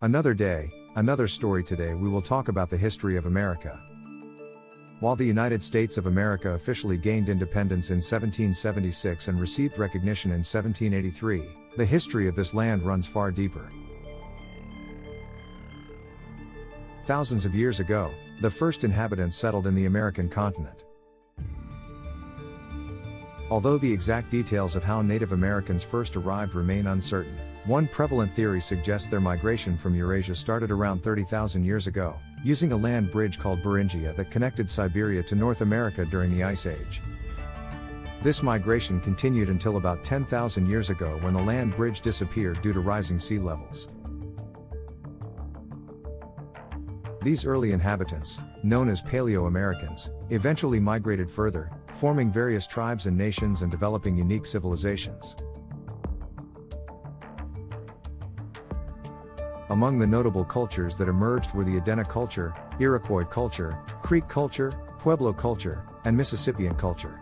Another day, another story. Today we will talk about the history of America. While the United States of America officially gained independence in 1776 and received recognition in 1783, the history of this land runs far deeper. Thousands of years ago, the first inhabitants settled in the American continent. Although the exact details of how Native Americans first arrived remain uncertain, one prevalent theory suggests their migration from Eurasia started around 30,000 years ago, using a land bridge called Beringia that connected Siberia to North America during the Ice Age. This migration continued until about 10,000 years ago when the land bridge disappeared due to rising sea levels. These early inhabitants, known as Paleo-Americans, eventually migrated further, forming various tribes and nations and developing unique civilizations. Among the notable cultures that emerged were the Adena culture, Iroquois culture, Creek culture, Pueblo culture, and Mississippian culture.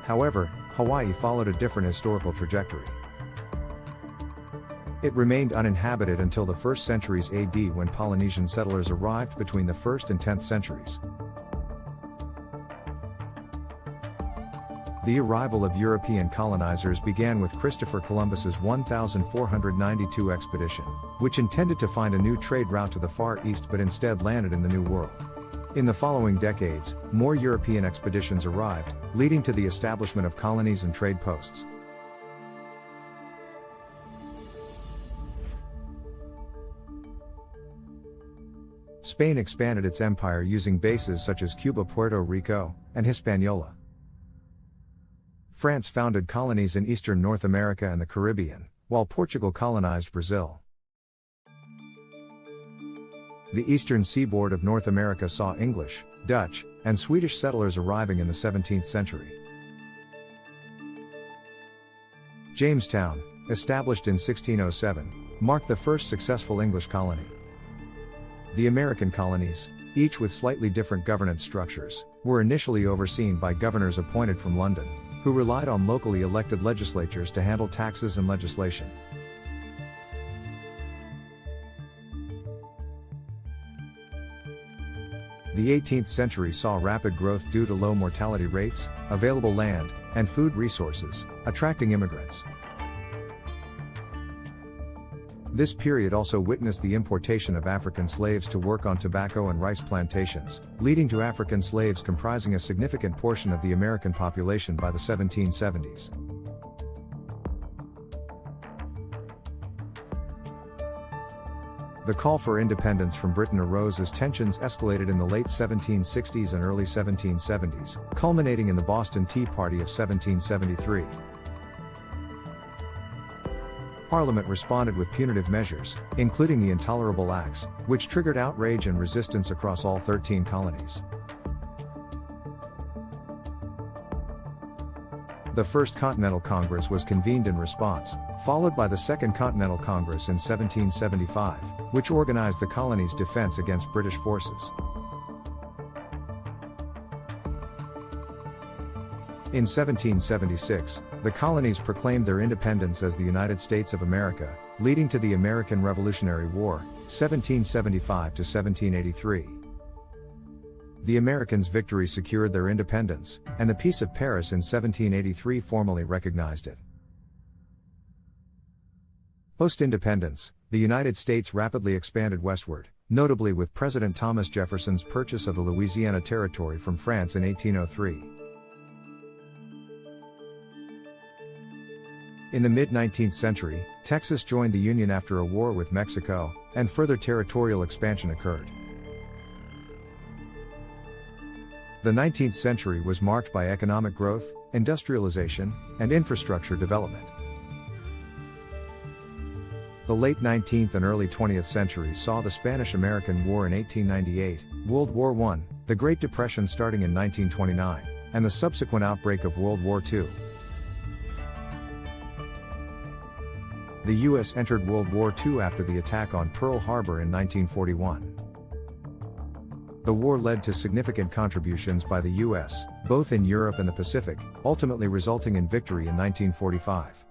However, Hawaii followed a different historical trajectory. It remained uninhabited until the 1st centuries AD when Polynesian settlers arrived between the 1st and 10th centuries. The arrival of European colonizers began with Christopher Columbus's 1492 expedition, which intended to find a new trade route to the Far East but instead landed in the New World. In the following decades, more European expeditions arrived, leading to the establishment of colonies and trade posts. Spain expanded its empire using bases such as Cuba, Puerto Rico, and Hispaniola. France founded colonies in eastern North America and the Caribbean, while Portugal colonized Brazil. The eastern seaboard of North America saw English, Dutch, and Swedish settlers arriving in the 17th century. Jamestown, established in 1607, marked the first successful English colony. The American colonies, each with slightly different governance structures, were initially overseen by governors appointed from London, who relied on locally elected legislatures to handle taxes and legislation. The 18th century saw rapid growth due to low mortality rates, available land, and food resources, attracting immigrants. This period also witnessed the importation of African slaves to work on tobacco and rice plantations, leading to African slaves comprising a significant portion of the American population by the 1770s. The call for independence from Britain arose as tensions escalated in the late 1760s and early 1770s, culminating in the Boston Tea Party of 1773. Parliament responded with punitive measures, including the Intolerable Acts, which triggered outrage and resistance across all 13 colonies. The First Continental Congress was convened in response, followed by the Second Continental Congress in 1775, which organized the colony's defense against British forces. In 1776, the colonies proclaimed their independence as the United States of America, leading to the American Revolutionary War, 1775 to 1783. The Americans' victory secured their independence, and the Peace of Paris in 1783 formally recognized it. Post-independence, the United States rapidly expanded westward, notably with President Thomas Jefferson's purchase of the Louisiana Territory from France in 1803. In the mid-19th century, Texas joined the Union after a war with Mexico, and further territorial expansion occurred. The 19th century was marked by economic growth, industrialization, and infrastructure development. The late 19th and early 20th centuries saw the Spanish-American War in 1898, World War I, the Great Depression starting in 1929, and the subsequent outbreak of World War II. The U.S. entered World War II after the attack on Pearl Harbor in 1941. The war led to significant contributions by the U.S., both in Europe and the Pacific, ultimately resulting in victory in 1945.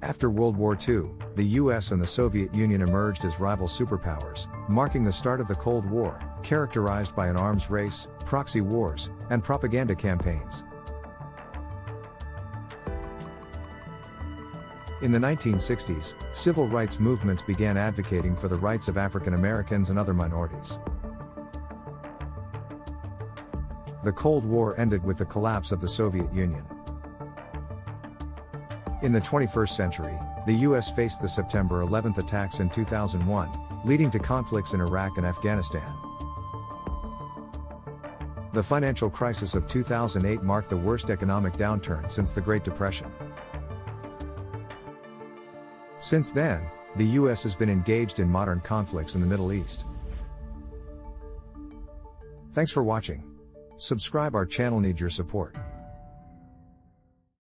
After World War II, the US and the Soviet Union emerged as rival superpowers, marking the start of the Cold War, characterized by an arms race, proxy wars, and propaganda campaigns. In the 1960s, civil rights movements began advocating for the rights of African Americans and other minorities. The Cold War ended with the collapse of the Soviet Union. In the 21st century, the US faced the September 11th attacks in 2001, leading to conflicts in Iraq and Afghanistan. The financial crisis of 2008 marked the worst economic downturn since the Great Depression. Since then, the US has been engaged in modern conflicts in the Middle East. Thanks for watching. Subscribe our channel, need your support.